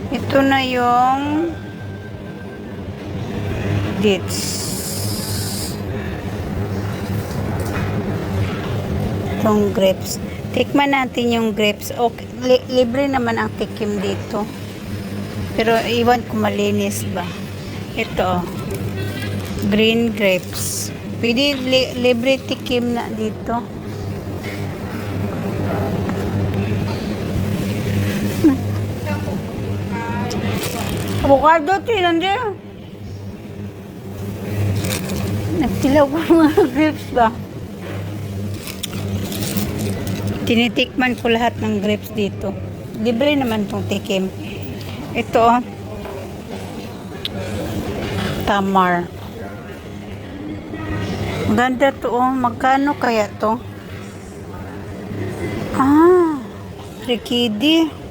Ito na yung dates. Itong grapes. Tikman natin yung grapes. Okay, libre naman ang tikim dito. Pero iwan ko malinis ba. Ito. Green grapes. Pwede libre tikim na dito. Avocado, tinan din. Nagtilaw ko mga grapes ba? Tinitikman ko lahat ng grapes dito. Libre naman tong tikim. Ito, tamar. Ganda to, oh. Magkano kaya to? Ah, rikidi.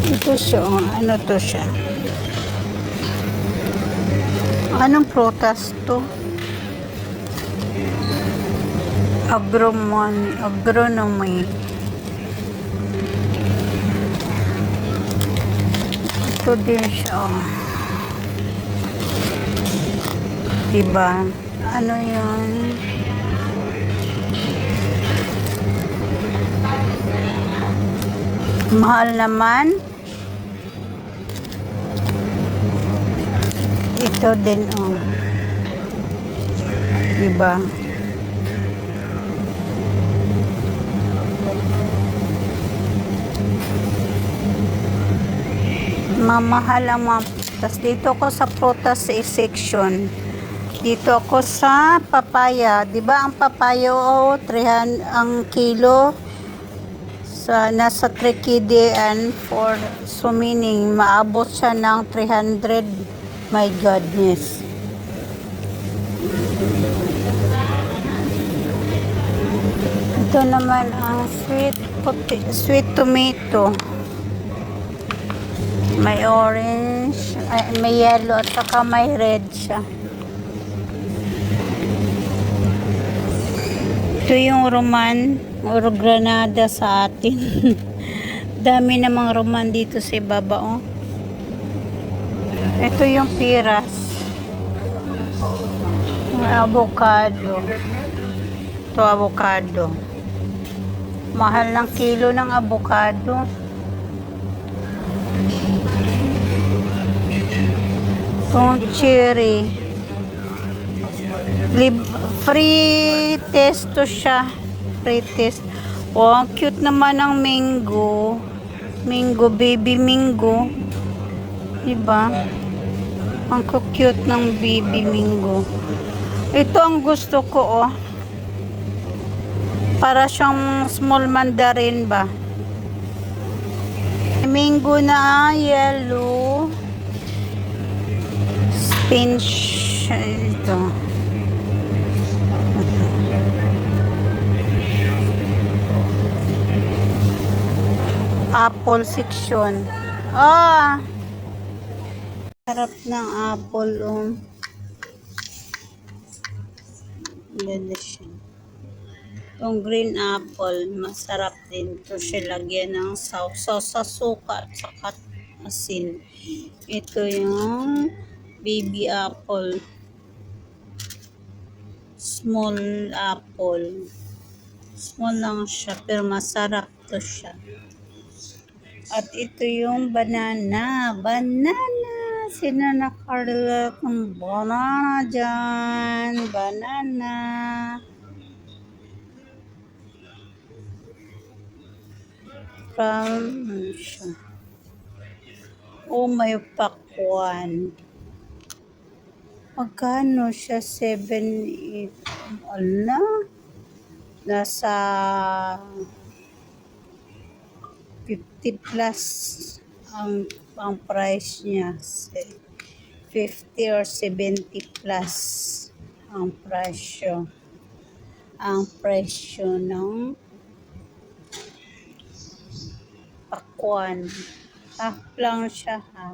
Ito siya, oh. Ano to siya? Anong prutas to? Agronomy. Ito din siya, oh. Diba? Ano yun? Mahal naman. Ito din, oh. Diba? Mamahal ang mga prutas. Dito ako sa prutas section. Dito ako sa papaya. Diba ang papaya, oh, 300 ang kilo. Nasa 3 KDN for so meaning maabot siya ng 300. My goodness. Ito naman ang sweet tomato. May orange, may yellow at saka may red siya. Ito yung roman or granada sa atin. Dami namang roman dito sa baba, oh. Ito yung piras. Avocado. Ito avocado. Mahal ng kilo ng avocado. Itong cherry. Free test to siya. Free test. Oh, ang cute naman ng mango. Mango, baby mango. Diba? Ang cute ng baby mango. Ito ang gusto ko, oh. Para siyang small mandarin ba? Mango na yellow. Pinch. Ito. Apple section. Ah! Sarap ng apple, oh. Ganda siya. Itong green apple, masarap din. Ito siya lagyan ng sausaw sa suka at saka asin. Ito yung baby apple. Small apple. Small lang siya, pero masarap to siya. At ito yung banana. Banana! Sino nakarala kong banana dyan? Banana. From, ano siya? Oh, may pakwan. Magkano siya? 7, 8. Ala? Nasa 50 plus ang price niya. 50 or 70 plus ang presyo. Ang presyo ng pakwan. Half lang siya ha.